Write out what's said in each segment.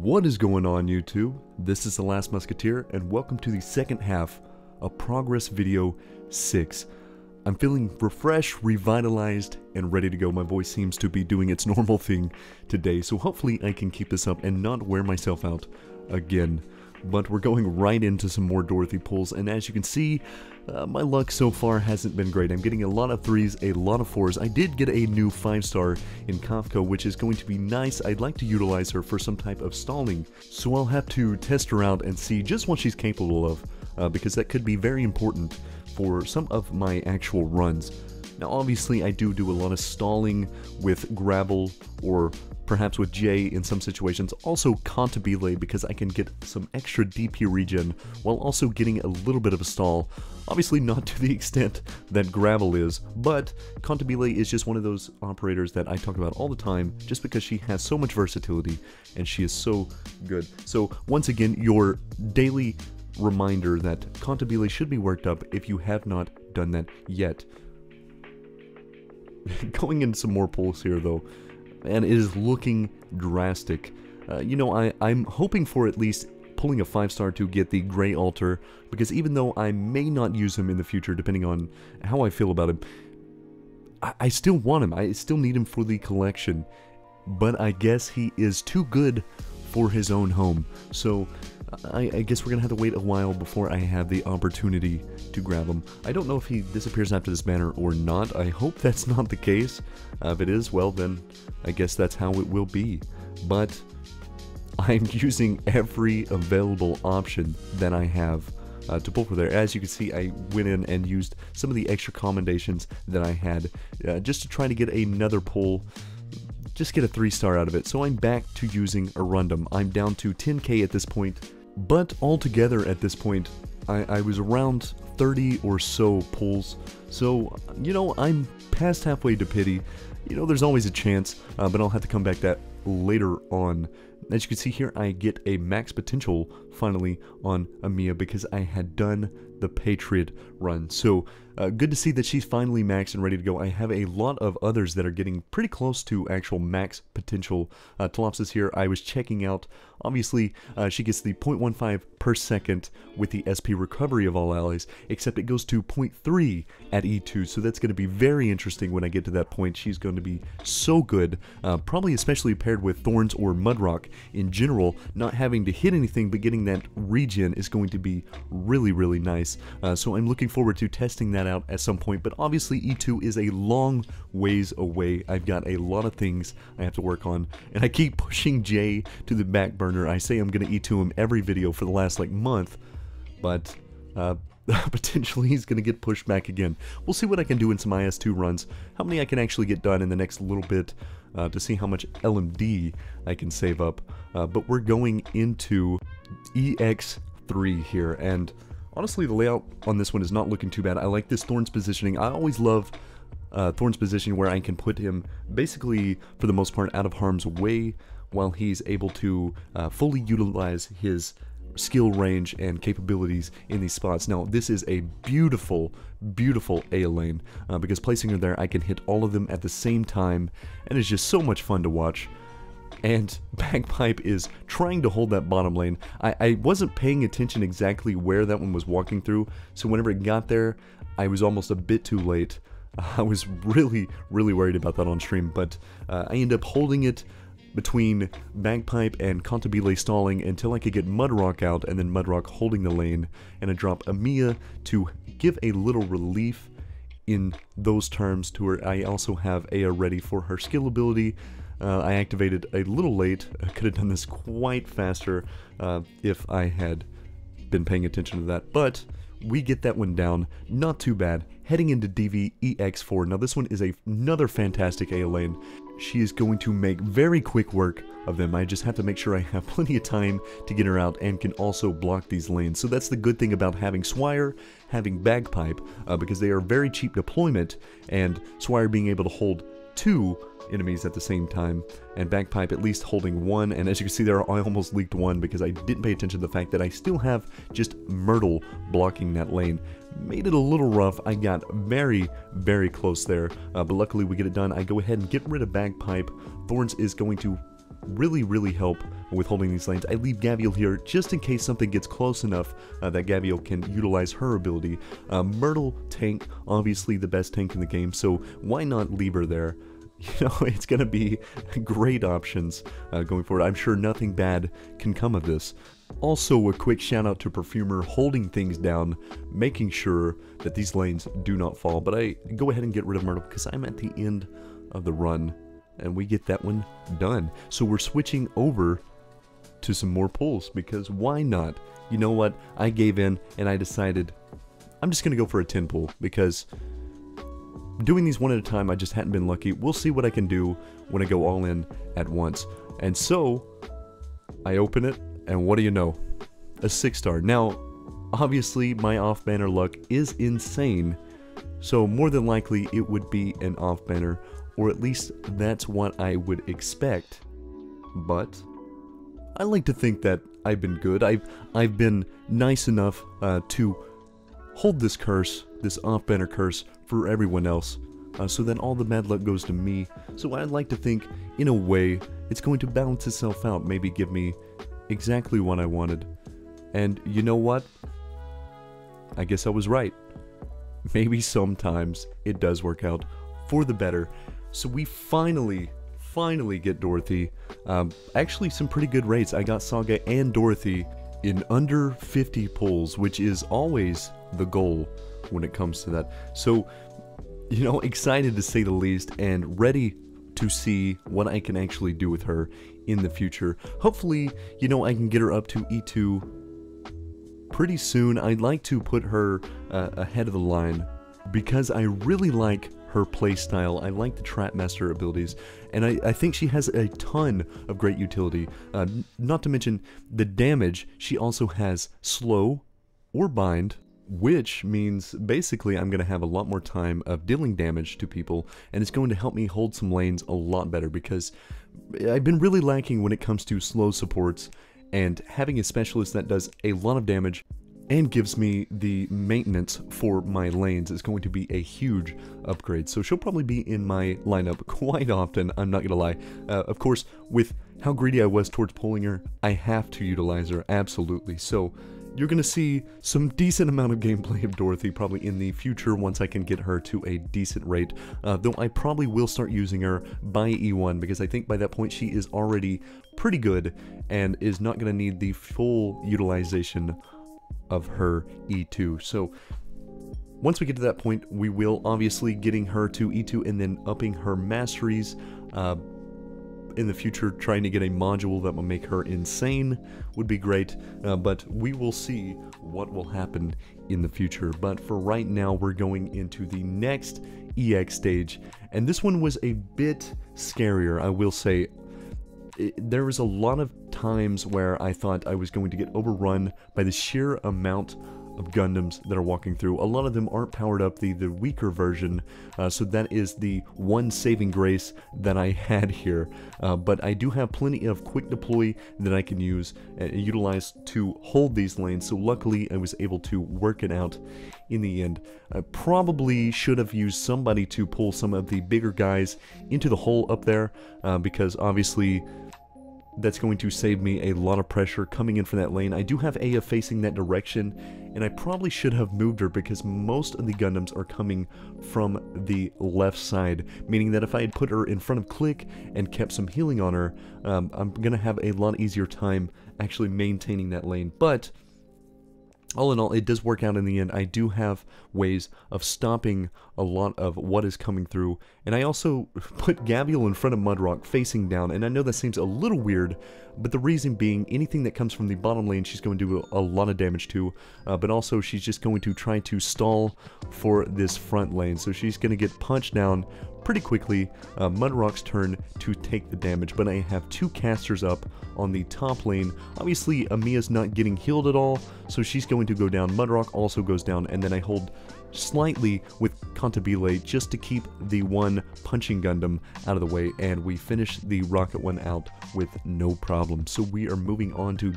What is going on, YouTube? This is The Last Musketeer, and welcome to the second half of Progress Video 6. I'm feeling refreshed, revitalized, and ready to go. My voice seems to be doing its normal thing today, so hopefully I can keep this up and not wear myself out again. But we're going right into some more Dorothy pulls, and as you can see, my luck so far hasn't been great. I'm getting a lot of 3s, a lot of 4s. I did get a new 5-star in Kafka, which is going to be nice. I'd like to utilize her for some type of stalling, so I'll have to test her out and see just what she's capable of, because that could be very important for some of my actual runs. Now obviously I do a lot of stalling with Gravel or perhaps with J in some situations, also Cantabile because I can get some extra DP regen while also getting a little bit of a stall. Obviously not to the extent that Gravel is, but Cantabile is just one of those operators that I talk about all the time just because she has so much versatility and she is so good. So once again, your daily reminder that Cantabile should be worked up if you have not done that yet. Going into some more pulls here though, and it is looking drastic. You know, I'm hoping for at least pulling a 5-star to get the Grey Altar, because even though I may not use him in the future, depending on how I feel about him, I still want him. I still need him for the collection, but I guess he is too good for his own home. So I guess we're gonna have to wait a while before I have the opportunity to grab him. I don't know if he disappears after this banner or not. I hope that's not the case. If it is, well then, I guess that's how it will be. But I'm using every available option that I have to pull for there. As you can see, I went in and used some of the extra commendations that I had just to try to get another pull. Just get a 3-star out of it. So I'm back to using Arundum. I'm down to 10k at this point. But altogether at this point, I was around 30 or so pulls. So, you know, I'm past halfway to pity. You know, there's always a chance, but I'll have to come back that later on. As you can see here, I get a max potential finally on Amiya because I had done the Patriot run. So good to see that she's finally maxed and ready to go. I have a lot of others that are getting pretty close to actual max potential. Tolopsis here, I was checking out. Obviously, she gets the 0.15 per second with the SP recovery of all allies, except it goes to 0.3 at E2, so that's going to be very interesting when I get to that point. She's going to be so good, probably especially paired with Thorns or Mudrock in general. Not having to hit anything but getting that regen is going to be really, really nice. So I'm looking forward to testing that out at some point, but obviously E2 is a long ways away. I've got a lot of things I have to work on, and I keep pushing Jay to the back burner. I say I'm going to E2 him every video for the last like month, but potentially he's going to get pushed back again. We'll see what I can do in some IS2 runs, how many I can actually get done in the next little bit to see how much LMD I can save up. But we're going into EX3 here, and honestly the layout on this one is not looking too bad. I like this Thorns positioning. I always love Thorns positioning where I can put him basically for the most part out of harm's way while he's able to fully utilize his skill range and capabilities in these spots. Now this is a beautiful, beautiful A lane because placing her there I can hit all of them at the same time, and it's just so much fun to watch. And Bagpipe is trying to hold that bottom lane. I wasn't paying attention exactly where that one was walking through, so whenever it got there I was almost a bit too late. I was really worried about that on stream, but I ended up holding it between Bagpipe and Cantabile stalling until I could get Mudrock out, and then Mudrock holding the lane, and I drop Amiya to give a little relief in those terms to her. I also have Aya ready for her skill ability. I activated a little late. I could have done this quite faster if I had been paying attention to that, but we get that one down, not too bad. Heading into DV EX4. Now this one is another fantastic A lane. She is going to make very quick work of them. I just have to make sure I have plenty of time to get her out and can also block these lanes. So that's the good thing about having Swire, having Bagpipe, because they are very cheap deployment, and Swire being able to hold 2 enemies at the same time, and Bagpipe at least holding 1. And as you can see there, I almost leaked 1 because I didn't pay attention to the fact that I still have just Myrtle blocking that lane. Made it a little rough. I got very close there, but luckily we get it done. I go ahead and get rid of Bagpipe. Thorns is going to really help with holding these lanes. I leave Gavial here just in case something gets close enough that Gavial can utilize her ability. Myrtle tank, obviously the best tank in the game, so why not leave her there? You know, it's going to be great options going forward. I'm sure nothing bad can come of this. Also, a quick shout out to Perfumer holding things down, making sure that these lanes do not fall. But I go ahead and get rid of Myrtle because I'm at the end of the run, and we get that one done. So we're switching over to some more pulls, because why not? You know what? I gave in, and I decided I'm just going to go for a 10 pull, because doing these one at a time, I just hadn't been lucky. We'll see what I can do when I go all in at once. And so, I open it, and what do you know? A 6-star. Now, obviously, my off-banner luck is insane, so more than likely it would be an off-banner, or at least that's what I would expect. But I like to think that I've been good. I've been nice enough to hold this curse, this off-banner curse, for everyone else, so that all the bad luck goes to me. So I'd like to think, in a way, it's going to balance itself out, maybe give me exactly what I wanted. And you know what? I guess I was right. Maybe sometimes it does work out for the better. So we finally get Dorothy. Actually some pretty good rates. I got Saga and Dorothy in under 50 pulls, which is always the goal when it comes to that. So, you know, excited to say the least, and ready to see what I can actually do with her in the future. Hopefully, you know, I can get her up to E2 pretty soon. I'd like to put her ahead of the line, because I really like her playstyle. I like the Trapmaster abilities, and I think she has a ton of great utility. Not to mention the damage. She also has slow or bind, which means basically I'm going to have a lot more time of dealing damage to people, and it's going to help me hold some lanes a lot better, because I've been really lacking when it comes to slow supports, and having a specialist that does a lot of damage and gives me the maintenance for my lanes is going to be a huge upgrade. So she'll probably be in my lineup quite often, I'm not gonna lie. Of course, with how greedy I was towards pulling her, I have to utilize her, absolutely. So you're gonna see some decent amount of gameplay of Dorothy probably in the future once I can get her to a decent rate. Though I probably will start using her by E1, because I think by that point she is already pretty good and is not gonna need the full utilization of her E2. So once we get to that point, we will obviously getting her to E2 and then upping her masteries. In the future, trying to get a module that will make her insane would be great, but we will see what will happen in the future. But for right now, we're going into the next EX stage, and this one was a bit scarier, I will say. There was a lot of times where I thought I was going to get overrun by the sheer amount of Gundams that are walking through. A lot of them aren't powered up, the weaker version, so that is the one saving grace that I had here. But I do have plenty of quick deploy that I can use and utilize to hold these lanes, so luckily I was able to work it out in the end. I probably should have used somebody to pull some of the bigger guys into the hole up there, because obviously that's going to save me a lot of pressure coming in from that lane. I do have Aya facing that direction, and I probably should have moved her because most of the Gundams are coming from the left side, meaning that if I had put her in front of Click and kept some healing on her, I'm gonna have a lot easier time actually maintaining that lane. But all in all, it does work out in the end. I do have ways of stopping a lot of what is coming through, and I also put Gavial in front of Mudrock facing down, and I know that seems a little weird, but the reason being, anything that comes from the bottom lane she's going to do a lot of damage to, but also she's just going to try to stall for this front lane, so she's going to get punched down pretty quickly. Mudrock's turn to take the damage, but I have two casters up on the top lane. Obviously, Amiya's not getting healed at all, so she's going to go down. Mudrock also goes down, and then I hold slightly with Cantabile just to keep the one punching Gundam out of the way, and we finish the rocket one out with no problem. So we are moving on to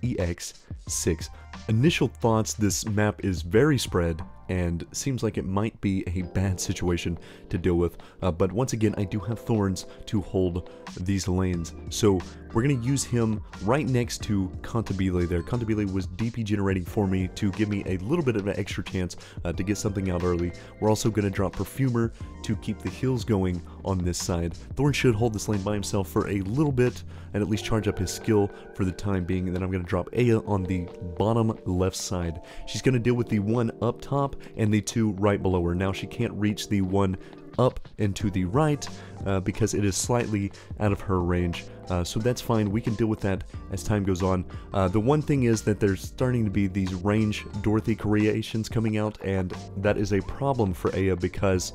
DVEX6. Initial thoughts, this map is very spread. and seems like it might be a bad situation to deal with. But once again, I do have Thorns to hold these lanes, so we're going to use him right next to Cantabile there. Cantabile was DP generating for me to give me a little bit of an extra chance to get something out early. We're also going to drop Perfumer to keep the heals going on this side. Thorn should hold this lane by himself for a little bit and at least charge up his skill for the time being, and then I'm going to drop Aya on the bottom left side. She's going to deal with the one up top and the two right below her. Now she can't reach the one up and to the right because it is slightly out of her range, so that's fine. We can deal with that as time goes on. The one thing is that there's starting to be these range Dorothy creations coming out, and that is a problem for Aya because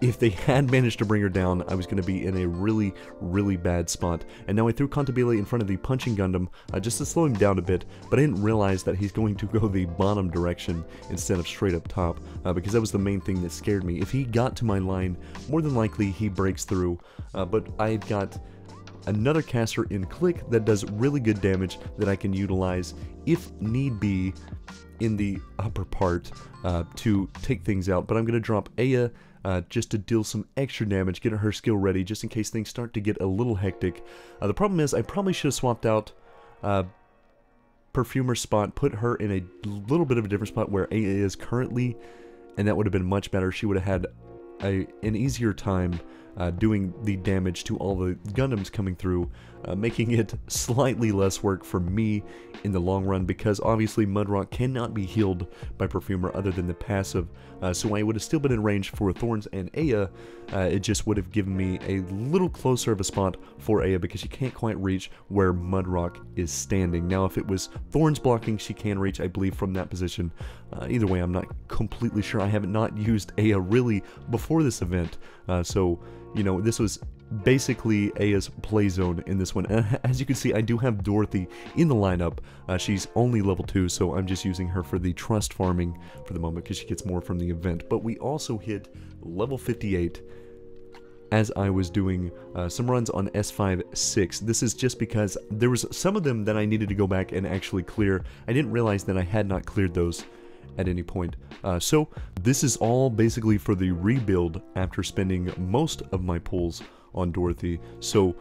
if they had managed to bring her down, I was going to be in a really, really bad spot. And now I threw Cantabile in front of the punching Gundam just to slow him down a bit, but I didn't realize that he's going to go the bottom direction instead of straight up top, because that was the main thing that scared me. If he got to my line, more than likely he breaks through, but I've got another caster in Click that does really good damage that I can utilize if need be in the upper part to take things out. But I'm going to drop Aya just to deal some extra damage, get her skill ready, just in case things start to get a little hectic. The problem is I probably should have swapped out Perfumer's spot, put her in a little bit of a different spot where Aya is currently, and that would have been much better. She would have had an easier time doing the damage to all the Gundams coming through, making it slightly less work for me in the long run, because obviously Mudrock cannot be healed by Perfumer other than the passive, so I would have still been in range for Thorns and Aya. It just would have given me a little closer of a spot for Aya because she can't quite reach where Mudrock is standing. Now if it was Thorns blocking, she can reach, I believe, from that position. Either way, I'm not completely sure. I haven't not used Aya really before this event, so you know, this was basically Aya's play zone in this one. And as you can see, I do have Dorothy in the lineup. She's only level 2, so I'm just using her for the trust farming for the moment because she gets more from the event. But we also hit level 58 as I was doing some runs on S5-6. This is just because there was some of them that I needed to go back and actually clear. I didn't realize that I had not cleared those at any point. So this is all basically for the rebuild after spending most of my pulls on Dorothy. So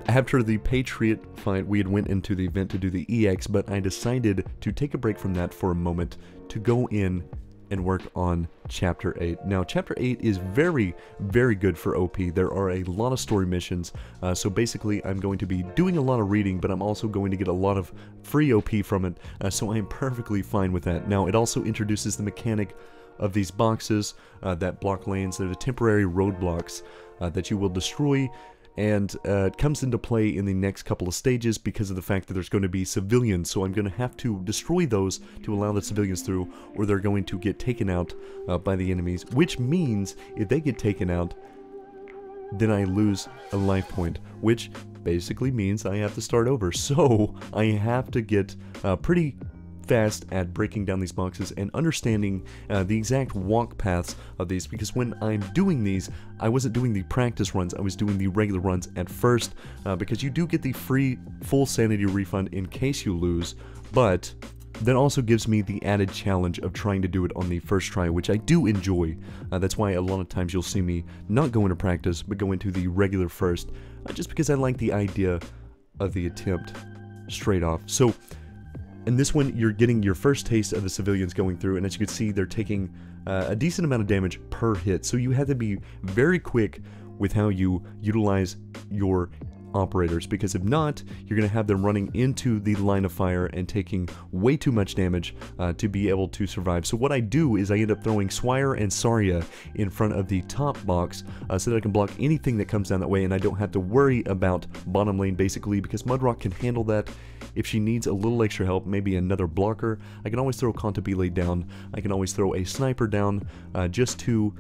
after the Patriot fight, we had went into the event to do the EX, but I decided to take a break from that for a moment to go in and work on Chapter 8. Now, Chapter 8 is very, very good for OP. There are a lot of story missions, so basically I'm going to be doing a lot of reading, but I'm also going to get a lot of free OP from it, so I'm perfectly fine with that. Now, it also introduces the mechanic of these boxes that block lanes. They're the temporary roadblocks that you will destroy, and it comes into play in the next couple of stages because of the fact that there's going to be civilians, so I'm going to have to destroy those to allow the civilians through, or they're going to get taken out by the enemies, which means if they get taken out, then I lose a life point, which basically means I have to start over. So I have to get pretty fast at breaking down these boxes and understanding the exact walk paths of these, because when I'm doing these, I wasn't doing the practice runs, I was doing the regular runs at first, because you do get the free full sanity refund in case you lose, but that also gives me the added challenge of trying to do it on the first try, which I do enjoy. That's why a lot of times you'll see me not go into practice, but go into the regular first, just because I like the idea of the attempt straight off. So in this one, you're getting your first taste of the civilians going through, and as you can see, they're taking a decent amount of damage per hit, so you have to be very quick with how you utilize your operators, because if not, you're going to have them running into the line of fire and taking way too much damage to be able to survive. So what I do is I end up throwing Swire and Saria in front of the top box so that I can block anything that comes down that way, and I don't have to worry about bottom lane basically, because Mudrock can handle that. If she needs a little extra help, maybe another blocker, I can always throw Cantabile down. I can always throw a sniper down just to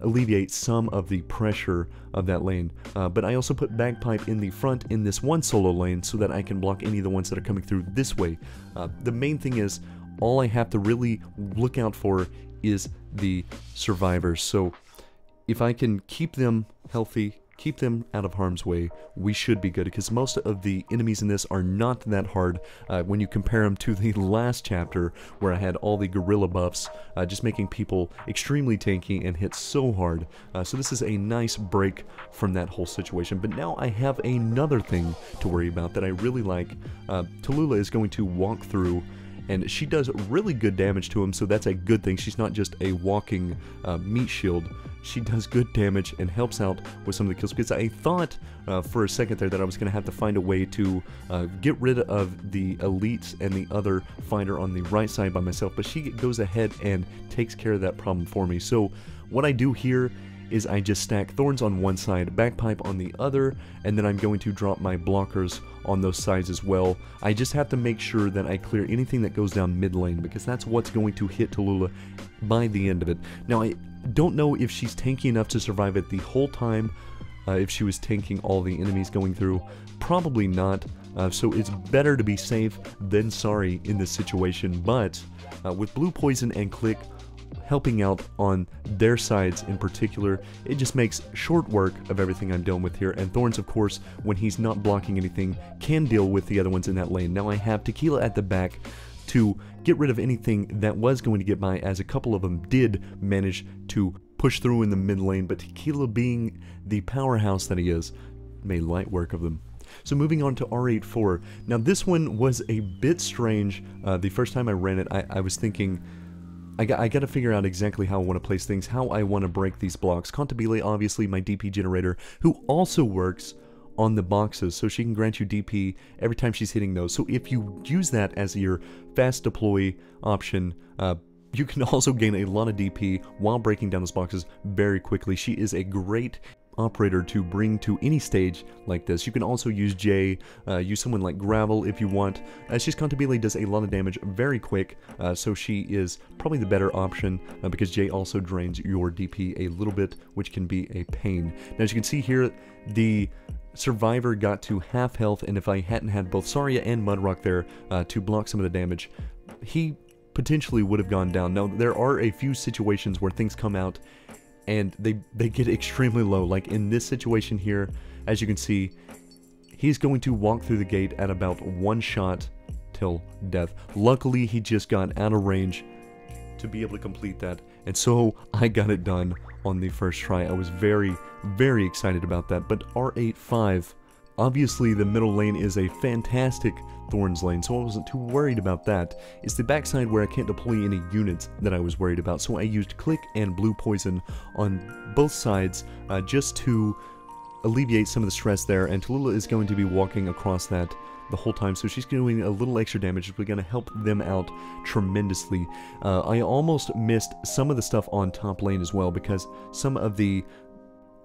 alleviate some of the pressure of that lane. But I also put Bagpipe in the front in this one solo lane so that I can block any of the ones that are coming through this way. The main thing is, all I have to really look out for is the survivors. So if I can keep them healthy, keep them out of harm's way, we should be good, because most of the enemies in this are not that hard when you compare them to the last chapter where I had all the gorilla buffs, just making people extremely tanky and hit so hard. So this is a nice break from that whole situation. But now I have another thing to worry about that I really like. Tallulah is going to walk through, and she does really good damage to him, so that's a good thing. She's not just a walking meat shield. She does good damage and helps out with some of the kills, because I thought for a second there that I was going to have to find a way to get rid of the elites and the other fighter on the right side by myself, but she goes ahead and takes care of that problem for me. So what I do here is I just stack thorns on one side, bagpipe on the other, and then I'm going to drop my blockers on those sides as well. I just have to make sure that I clear anything that goes down mid lane, because that's what's going to hit Tallulah by the end of it. Now, I don't know if she's tanky enough to survive it the whole time, if she was tanking all the enemies going through. Probably not, so it's better to be safe than sorry in this situation, but with blue poison and click helping out on their sides in particular, it just makes short work of everything I'm dealing with here. And Thorns, of course, when he's not blocking anything, can deal with the other ones in that lane. Now I have Tequila at the back to get rid of anything that was going to get by, as a couple of them did manage to push through in the mid lane, but Tequila, being the powerhouse that he is, made light work of them. So moving on to R8-4. Now this one was a bit strange. The first time I ran it, I was thinking, I got to figure out exactly how I want to place things, how I want to break these blocks. Cantabile, obviously my DP generator, who also works on the boxes, so she can grant you DP every time she's hitting those. So if you use that as your fast deploy option, you can also gain a lot of DP while breaking down those boxes very quickly. She is a great operator to bring to any stage like this. You can also use Jay, use someone like Gravel if you want. She's Cantabile, does a lot of damage very quick, so she is probably the better option, because Jay also drains your DP a little bit, which can be a pain. Now as you can see here, the Survivor got to half health, and if I hadn't had both Saria and Mudrock there to block some of the damage, he potentially would have gone down. Now there are a few situations where things come out and they get extremely low. Like in this situation here, as you can see, he's going to walk through the gate at about one shot till death. Luckily, he just got out of range to be able to complete that, and so I got it done on the first try. I was very, very excited about that. But R8-5, obviously the middle lane is a fantastic Thorns lane, so I wasn't too worried about that. It's the backside where I can't deploy any units that I was worried about, so I used Click and Blue Poison on both sides just to alleviate some of the stress there, and Tallulah is going to be walking across that the whole time, so she's doing a little extra damage, which is going to help them out tremendously. I almost missed some of the stuff on top lane as well, because some of the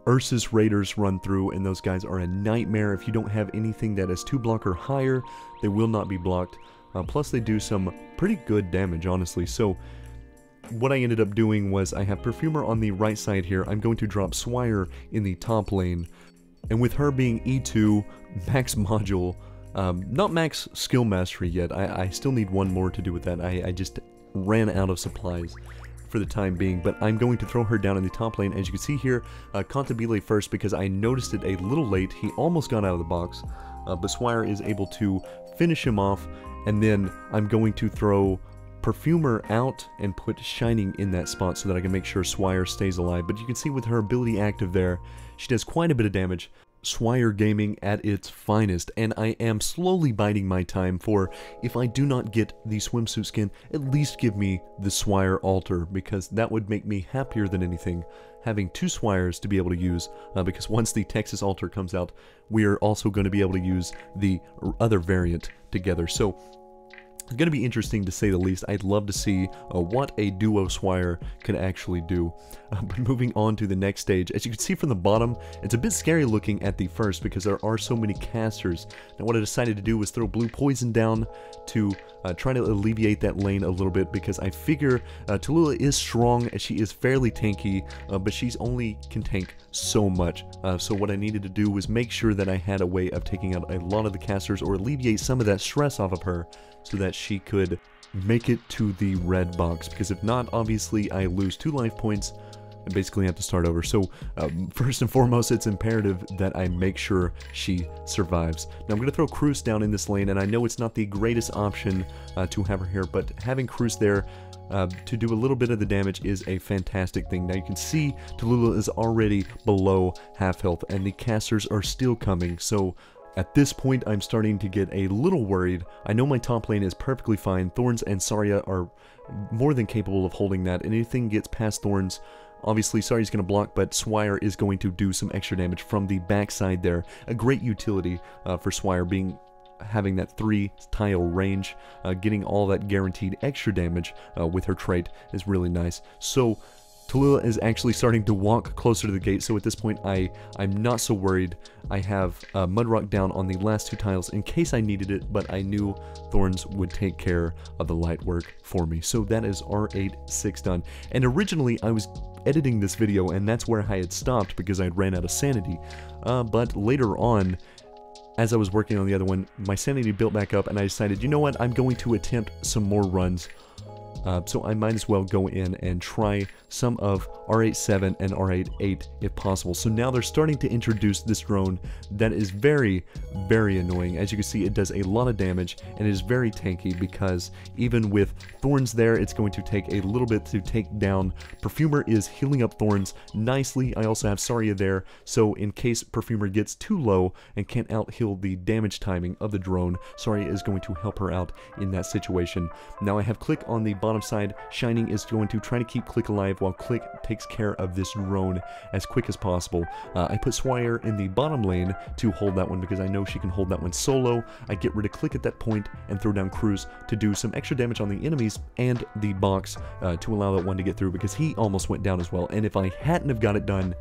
Ursus Raiders run through, and those guys are a nightmare. If you don't have anything that is 2 block or higher, they will not be blocked. Plus they do some pretty good damage, honestly. So what I ended up doing was, I have Perfumer on the right side here. I'm going to drop Swire in the top lane, and with her being E2, max module, not max skill mastery yet. I still need one more to do with that. I just ran out of supplies for the time being, but I'm going to throw her down in the top lane. As you can see here, Cantabile first, because I noticed it a little late. He almost got out of the box, but Swire is able to finish him off, and then I'm going to throw Perfumer out and put Shining in that spot so that I can make sure Swire stays alive. But you can see with her ability active there, she does quite a bit of damage. Swire gaming at its finest, and I am slowly biding my time for, if I do not get the swimsuit skin, at least give me the Swire altar, because that would make me happier than anything, having 2 Swires to be able to use, because once the Texas altar comes out, we are also going to be able to use the other variant together. So it's going to be interesting to say the least. I'd love to see what a duo Swire could actually do. But moving on to the next stage, as you can see from the bottom, it's a bit scary looking at the first because there are so many casters. Now what I decided to do was throw Blue Poison down to try to alleviate that lane a little bit, because I figure Tallulah is strong, she is fairly tanky, but she's only can tank so much. So what I needed to do was make sure that I had a way of taking out a lot of the casters, or alleviate some of that stress off of her, so that she could make it to the red box, because if not, obviously I lose 2 life points and basically have to start over. So first and foremost, it's imperative that I make sure she survives. Now I'm going to throw Cruz down in this lane, and I know it's not the greatest option to have her here, but having Cruz there to do a little bit of the damage is a fantastic thing. Now you can see Tallulah is already below half health, and the casters are still coming, so at this point I'm starting to get a little worried. I know my top lane is perfectly fine. Thorns and Zarya are more than capable of holding that. Anything gets past Thorns, obviously Zarya's going to block, but Swire is going to do some extra damage from the backside there. A great utility for Swire, having that 3-tile range, getting all that guaranteed extra damage with her trait is really nice. So Tallulah is actually starting to walk closer to the gate, so at this point I'm not so worried. I have Mudrock down on the last 2 tiles in case I needed it, but I knew Thorns would take care of the light work for me. So that is R8-6 done. And originally I was editing this video and that's where I had stopped because I had ran out of sanity. But later on, as I was working on the other one, my sanity built back up and I decided, you know what, I'm going to attempt some more runs. So I might as well go in and try some of R8-7 and R8-8 if possible. So now they're starting to introduce this drone that is very, very annoying. As you can see, it does a lot of damage and it is very tanky because even with Thorns there, it's going to take a little bit to take down. Perfumer is healing up Thorns nicely. I also have Zarya there, so in case Perfumer gets too low and can't out-heal the damage timing of the drone, Zarya is going to help her out in that situation. Now I have Click on the bottom side. Shining is going to try to keep Click alive while Click takes care of this drone as quick as possible. I put Swire in the bottom lane to hold that one because I know she can hold that one solo. I get rid of Click at that point and throw down Cruz to do some extra damage on the enemies and the box to allow that one to get through because he almost went down as well. And if I hadn't have got it done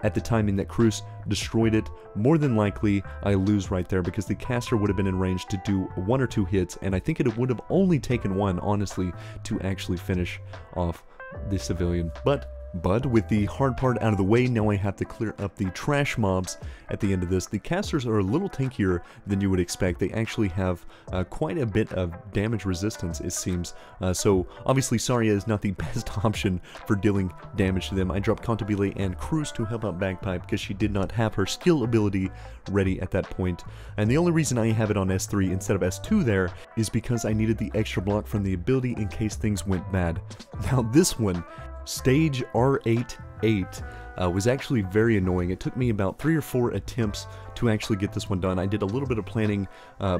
at the timing that Cruz destroyed it, more than likely I lose right there because the caster would have been in range to do 1 or 2 hits, and I think it would have only taken 1, honestly, to actually finish off the civilian. But with the hard part out of the way, now I have to clear up the trash mobs at the end of this. The casters are a little tankier than you would expect. They actually have quite a bit of damage resistance, it seems. So obviously Zarya is not the best option for dealing damage to them. I dropped Cantabile and Cruz to help out Bagpipe because she did not have her skill ability ready at that point. And the only reason I have it on S3 instead of S2 there is because I needed the extra block from the ability in case things went bad. Now this one, Stage R8-8 was actually very annoying. It took me about 3 or 4 attempts to actually get this one done. I did a little bit of planning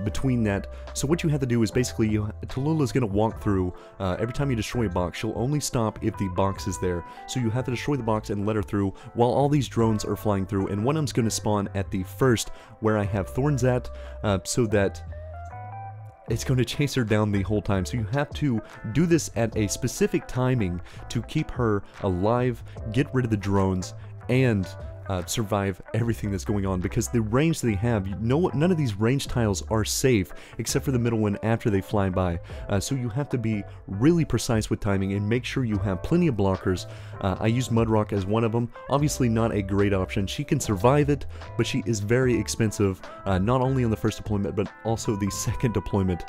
between that. So what you have to do is basically, Tallulah is going to walk through. Every time you destroy a box, she'll only stop if the box is there. So you have to destroy the box and let her through while all these drones are flying through. And one of them's going to spawn at the first where I have Thorns at, so that it's going to chase her down the whole time. So you have to do this at a specific timing to keep her alive, get rid of the drones, and survive everything that's going on, because the range they have, none of these range tiles are safe except for the middle one after they fly by. So you have to be really precise with timing and make sure you have plenty of blockers. I used Mudrock as one of them. Obviously not a great option. She can survive it, but she is very expensive, not only on the first deployment but also the second deployment.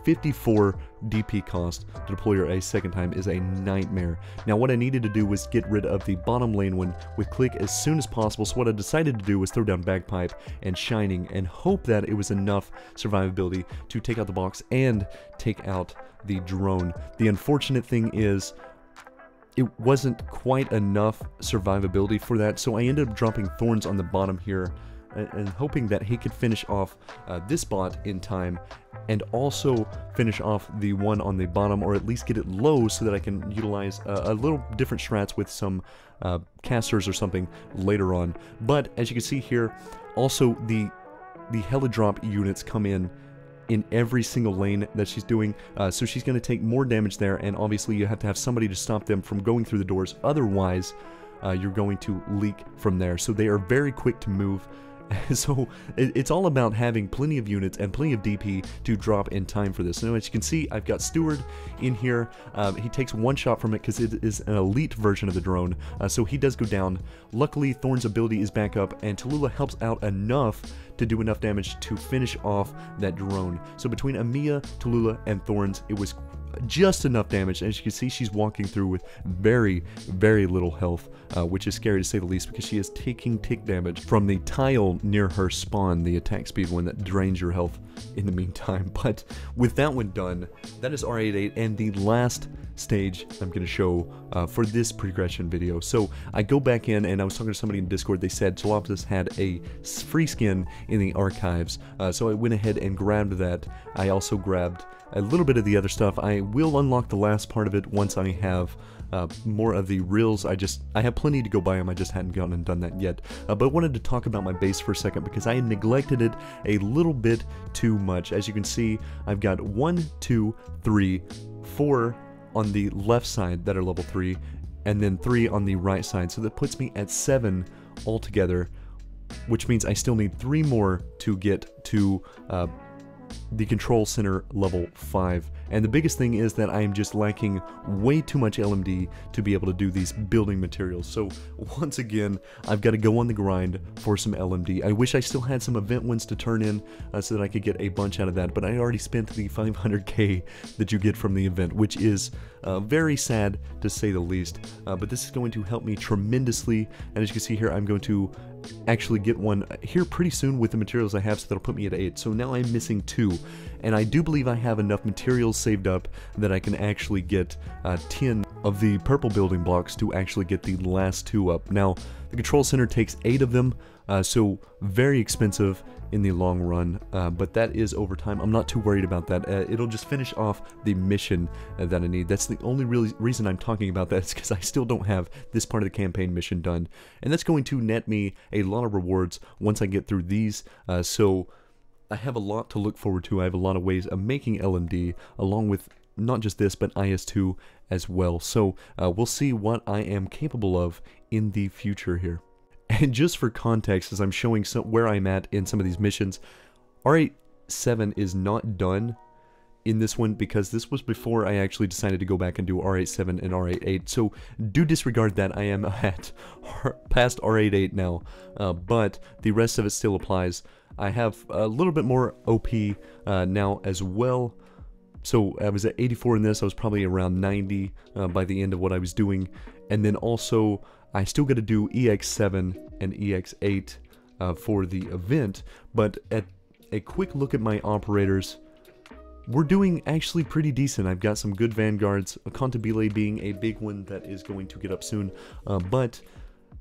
54 DP cost to deploy her a second time is a nightmare. Now what I needed to do was get rid of the bottom lane one with Click as soon as possible, so what I decided to do was throw down Bagpipe and Shining and hope that it was enough survivability to take out the box and take out the drone. The unfortunate thing is it wasn't quite enough survivability for that, so I ended up dropping Thorns on the bottom here and hoping that he could finish off this bot in time and also finish off the one on the bottom, or at least get it low so that I can utilize a little different strats with some casters or something later on. But as you can see here, also the Helidrop units come in every single lane that she's doing, so she's going to take more damage there, and obviously you have to have somebody to stop them from going through the doors, otherwise you're going to leak from there. So they are very quick to move. So it's all about having plenty of units and plenty of DP to drop in time for this. Now as you can see, I've got Steward in here. He takes one shot from it because it is an elite version of the drone, so he does go down. Luckily Thorn's ability is back up and Tallulah helps out enough to do enough damage to finish off that drone. So between Amiya, Tallulah, and Thorns, it was just enough damage. As you can see, she's walking through with very, very little health, which is scary to say the least, because she is taking tick damage from the tile near her spawn, the attack speed one that drains your health in the meantime. But with that one done, that is R88, and the last stage I'm going to show for this progression video. So I go back in, and I was talking to somebody in Discord. They said Selectivity had a free skin in the archives, so I went ahead and grabbed that. I also grabbed a little bit of the other stuff. I will unlock the last part of it once I have more of the reels. I have plenty to go by them, I just hadn't gone and done that yet. But I wanted to talk about my base for a second, because I neglected it a little bit too much. As you can see, I've got 1, 2, 3, 4 on the left side that are level 3, and then 3 on the right side, so that puts me at 7 altogether, which means I still need 3 more to get to the control center level 5. And the biggest thing is that I am just lacking way too much LMD to be able to do these building materials. So once again, I've got to go on the grind for some LMD. I wish I still had some event ones to turn in so that I could get a bunch out of that, but I already spent the 500k that you get from the event, which is very sad to say the least. But this is going to help me tremendously, and as you can see here, I'm going to actually get one here pretty soon with the materials I have, so that'll put me at 8. So now I'm missing 2, and I do believe I have enough materials saved up that I can actually get 10 of the purple building blocks to actually get the last 2 up. Now, the control center takes 8 of them, so very expensive in the long run, but that is over time. I'm not too worried about that. It'll just finish off the mission that I need. That's the only reason I'm talking about that, is because I still don't have this part of the campaign mission done, and that's going to net me a lot of rewards once I get through these. So I have a lot to look forward to. I have a lot of ways of making LMD, along with not just this, but IS2 as well. So we'll see what I am capable of in the future here. And just for context, as I'm showing where I'm at in some of these missions, R87 is not done in this one, because this was before I actually decided to go back and do R87 and R88. So do disregard that. I am at past R88 now, but the rest of it still applies. I have a little bit more OP now as well. So I was at 84 in this. I was probably around 90 by the end of what I was doing. And then also, I still got to do EX7 and EX8 for the event. But at a quick look at my operators, we're doing actually pretty decent. I've got some good vanguards, Contabile being a big one that is going to get up soon. But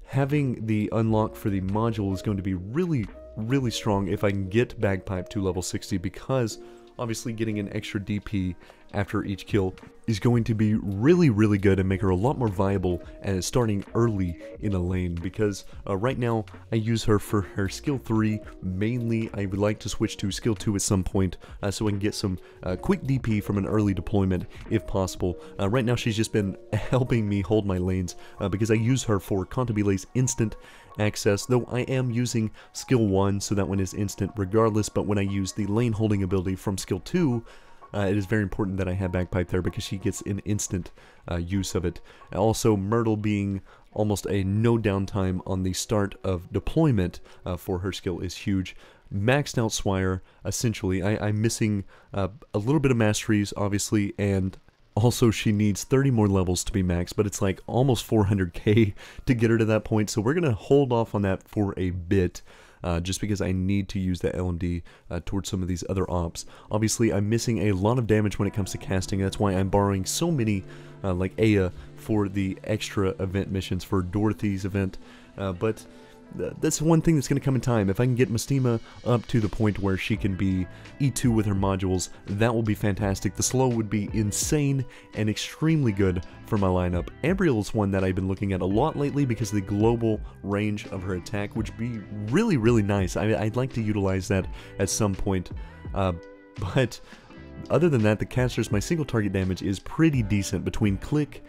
having the unlock for the module is going to be really, really strong if I can get Bagpipe to level 60, because obviously getting an extra DP after each kill is going to be really, really good and make her a lot more viable and starting early in a lane, because right now I use her for her skill 3 mainly. I would like to switch to skill 2 at some point so I can get some quick DP from an early deployment if possible. Right now she's just been helping me hold my lanes because I use her for Contabile's instant access, though I am using skill 1, so that one is instant regardless. But when I use the lane holding ability from skill 2, it is very important that I have Bagpipe there, because she gets an instant use of it. Also, Myrtle being almost a no downtime on the start of deployment for her skill is huge. Maxed out Swire, essentially. I'm missing a little bit of masteries, obviously, and also she needs 30 more levels to be maxed, but it's like almost 400k to get her to that point, so we're going to hold off on that for a bit. Just because I need to use that LMD towards some of these other ops. Obviously, I'm missing a lot of damage when it comes to casting. That's why I'm borrowing so many, like Aya, for the extra event missions for Dorothy's event. But that's one thing that's going to come in time. If I can get Mystima up to the point where she can be E2 with her modules, that will be fantastic. The slow would be insane and extremely good for my lineup. Ambriel is one that I've been looking at a lot lately because of the global range of her attack, which would be really, really nice. I'd like to utilize that at some point. But other than that, the casters, my single target damage is pretty decent. Between Click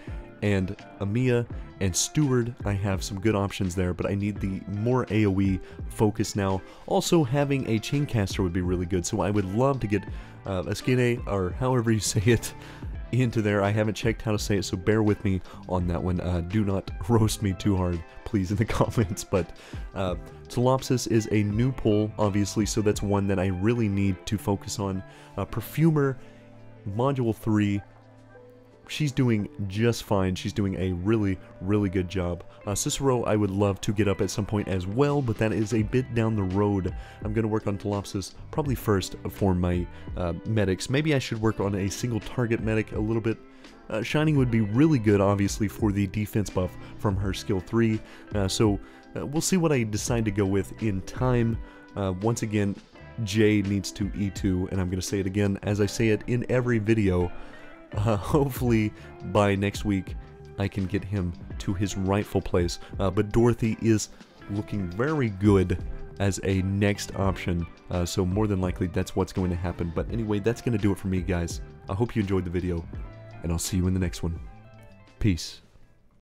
and Amia and Steward, I have some good options there, but I need the more AoE focus now. Also, having a chain caster would be really good, so I would love to get a Skine, or however you say it, into there. I haven't checked how to say it, so bear with me on that one. Do not roast me too hard, please, in the comments. But Solopsis is a new pull, obviously, so that's one that I really need to focus on. Perfumer, Module 3, she's doing just fine. She's doing a really, really good job. Cicero, I would love to get up at some point as well, but that is a bit down the road. I'm going to work on Telopsis probably first for my medics. Maybe I should work on a single target medic a little bit. Shining would be really good, obviously, for the defense buff from her skill 3. So we'll see what I decide to go with in time. Once again, Jay needs to E2, and I'm going to say it again as I say it in every video. Hopefully by next week I can get him to his rightful place. But Dorothy is looking very good as a next option, so more than likely that's what's going to happen. But anyway, that's going to do it for me, guys. I hope you enjoyed the video, and I'll see you in the next one. Peace.